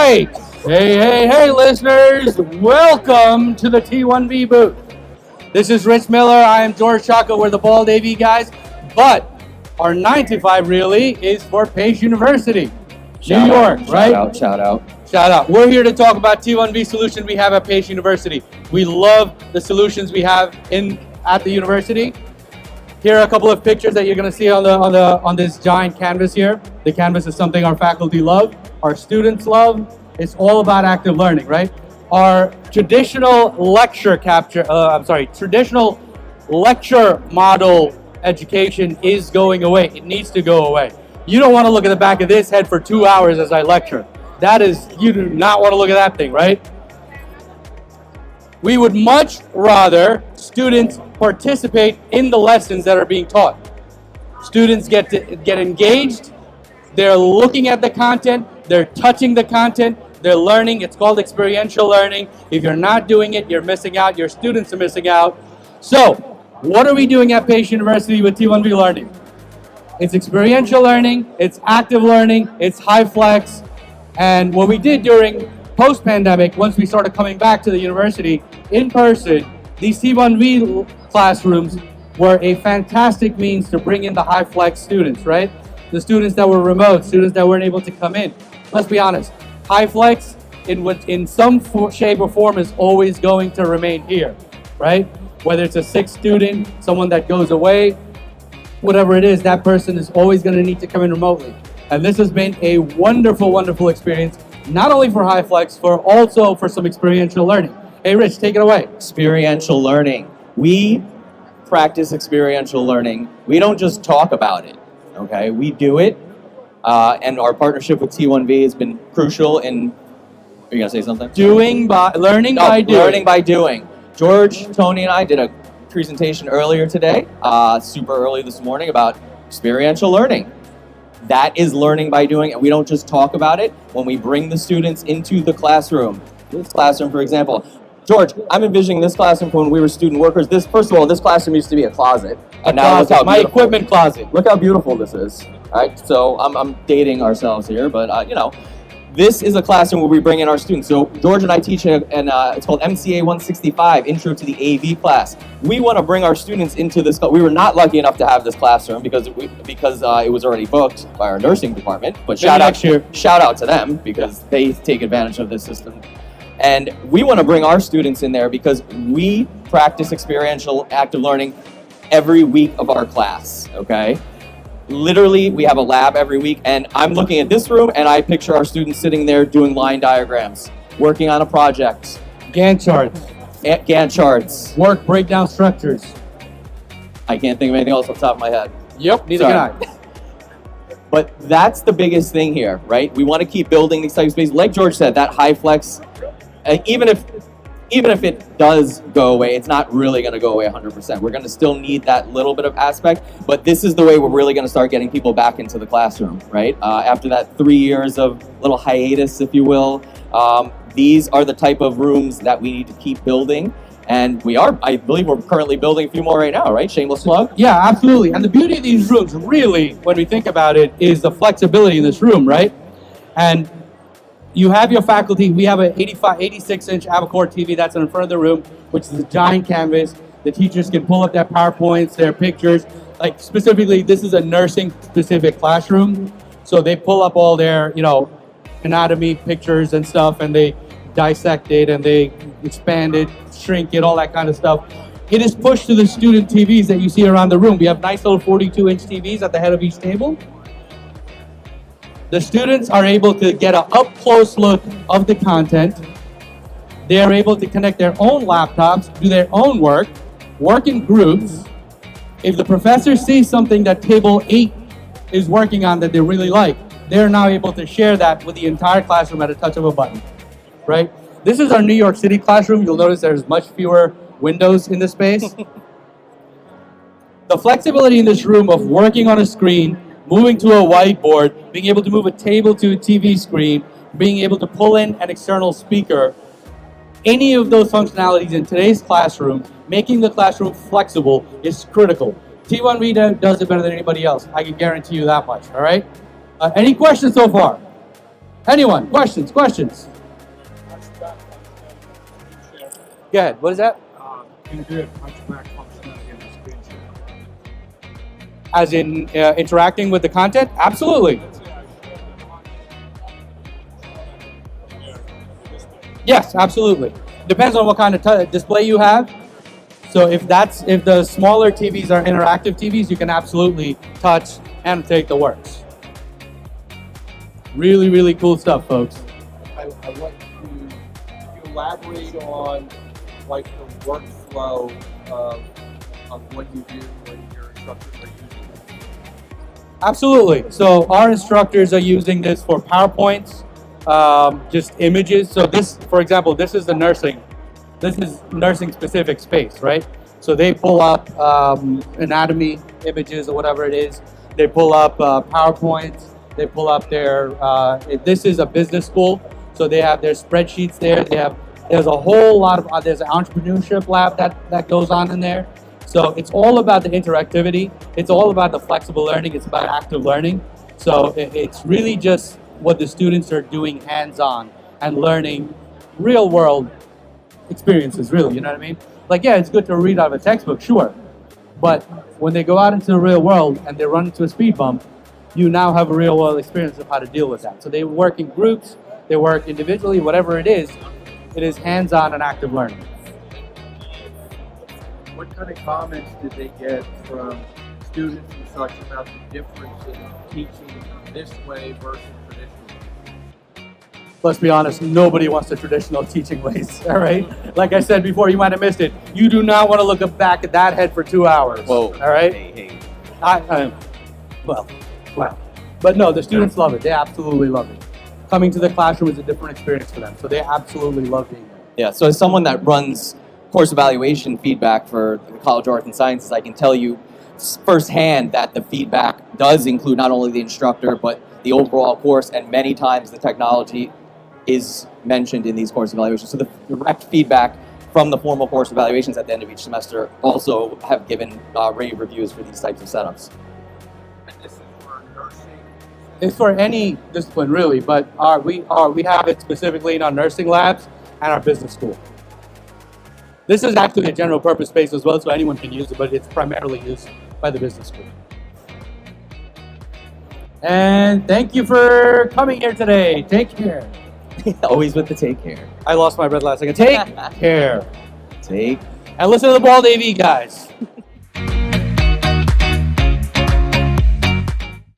right. Hey, listeners. Welcome to the T1V booth. This is Rich Miller. I am George Chacko. We're the Bald AV guys. But our 9 to 5 really is for Pace University, New York, right? Shout out. We're here to talk about T1V solutions we have at Pace University. We love the solutions we have at the university. Here are a couple of pictures that you're going to see on this giant canvas here. The canvas is something our faculty love, our students love. It's all about active learning, right? Our traditional traditional lecture model education is going away. It needs to go away. You don't want to look at the back of this head for 2 hours as I lecture. You do not want to look at that thing, right? We would much rather students participate in the lessons that are being taught. Students get engaged, they're looking at the content, they're touching the content, they're learning. It's called experiential learning. If you're not doing it, you're missing out. Your students are missing out. So, what are we doing at Pace University with T1V Learning? It's experiential learning, it's active learning, it's HyFlex. And what we did during post-pandemic, once we started coming back to the university in person, these T1V classrooms were a fantastic means to bring in the HyFlex students, right? The students that were remote, students that weren't able to come in. Let's be honest, HyFlex in some shape or form is always going to remain here, right? Whether it's a sick student, someone that goes away, whatever it is, that person is always going to need to come in remotely. And this has been a wonderful, wonderful experience, not only for HyFlex, also for some experiential learning. Hey, Rich, take it away. Experiential learning. We practice experiential learning. We don't just talk about it, okay? We do it. And our partnership with T1V has been crucial in, are you going to say something? Learning by doing. George, Tony, and I did a presentation earlier today, super early this morning, about experiential learning. That is learning by doing, and we don't just talk about it. When we bring the students into the classroom, this classroom, for example, George, I'm envisioning this classroom from when we were student workers. First of all, this classroom used to be a closet. My equipment closet. Look how beautiful this is. All right, so I'm dating ourselves here, but this is a classroom where we bring in our students. So George and I teach it's called MCA 165, Intro to the AV class. We want to bring our students into this. We were not lucky enough to have this classroom because it was already booked by our nursing department. But shout out to them because they take advantage of this system. And we want to bring our students in there because we practice experiential active learning every week of our class, okay? Literally, we have a lab every week, and I'm looking at this room, and I picture our students sitting there doing line diagrams, working on a project. Gantt charts. Work breakdown structures. I can't think of anything else off the top of my head. Yep, neither can I. But that's the biggest thing here, right? We want to keep building these types of spaces. Like George said, that HyFlex, even if it does go away, it's not really going to go away 100%. We're going to still need that little bit of aspect, but this is the way we're really going to start getting people back into the classroom, right? After that 3 years of little hiatus, if you will, these are the type of rooms that we need to keep building. And I believe we're currently building a few more right now, right? Shameless plug? Yeah, absolutely. And the beauty of these rooms, really, when we think about it, is the flexibility in this room, right? And you have your faculty. We have an 86-inch Avocor TV that's in front of the room, which is a giant canvas. The teachers can pull up their PowerPoints, their pictures. Like specifically, this is a nursing-specific classroom. So they pull up all their, anatomy pictures and stuff, and they dissect it, and they expand it, shrink it, all that kind of stuff. It is pushed to the student TVs that you see around the room. We have nice little 42-inch TVs at the head of each table. The students are able to get an up-close look of the content. They are able to connect their own laptops, do their own work in groups. If the professor sees something that table 8 is working on that they really like, they're now able to share that with the entire classroom at a touch of a button, right? This is our New York City classroom. You'll notice there's much fewer windows in this space. The flexibility in this room of working on a screen, moving to a whiteboard, being able to move a table to a TV screen, being able to pull in an external speaker, any of those functionalities in today's classroom, making the classroom flexible is critical. T1V does it better than anybody else. I can guarantee you that much, all right? Any questions so far? Anyone? Questions? Questions? Go ahead. What is that? As in interacting with the content? Absolutely. Yes, absolutely. Depends on what kind of display you have. So if the smaller TVs are interactive TVs, you can absolutely touch, annotate the works. Really, really cool stuff, folks. I want to elaborate on like the workflow of what you do when your instructors are using it. Absolutely. So our instructors are using this for PowerPoints, just images. So this, for example, this is the nursing. This is nursing specific space, right? So they pull up anatomy images or whatever it is. They pull up PowerPoints. They pull up their, this is a business school. So they have their spreadsheets there. There's a whole lot of, there's an entrepreneurship lab that goes on in there. So it's all about the interactivity. It's all about the flexible learning. It's about active learning. So it's really just what the students are doing hands-on and learning real world experiences, really, you know what I mean? Like, yeah, it's good to read out of a textbook, sure. But when they go out into the real world and they run into a speed bump, you now have a real world experience of how to deal with that. So they work in groups, they work individually, whatever it is hands-on and active learning. What kind of comments did they get from students and such about the difference in teaching this way versus traditional? Let's be honest, nobody wants the traditional teaching ways, all right? Like I said before, you might have missed it. You do not want to look back at that head for 2 hours, Whoa. all right? Hey. Well. But no, the students love it. They absolutely love it. Coming to the classroom is a different experience for them, so they absolutely love being there. Yeah, so as someone that runs course evaluation feedback for the College of Arts and Sciences, I can tell you firsthand that the feedback does include not only the instructor, but the overall course, and many times the technology is mentioned in these course evaluations. So the direct feedback from the formal course evaluations at the end of each semester also have given rave reviews for these types of setups. And this is for nursing. It's for any discipline, really, but we have it specifically in our nursing labs and our business school. This is actually a general purpose space as well, so anyone can use it, but it's primarily used by the business school. And thank you for coming here today. Take care. Always with the take care. I lost my breath last second. Take care. Take. And listen to the Bald AV guys.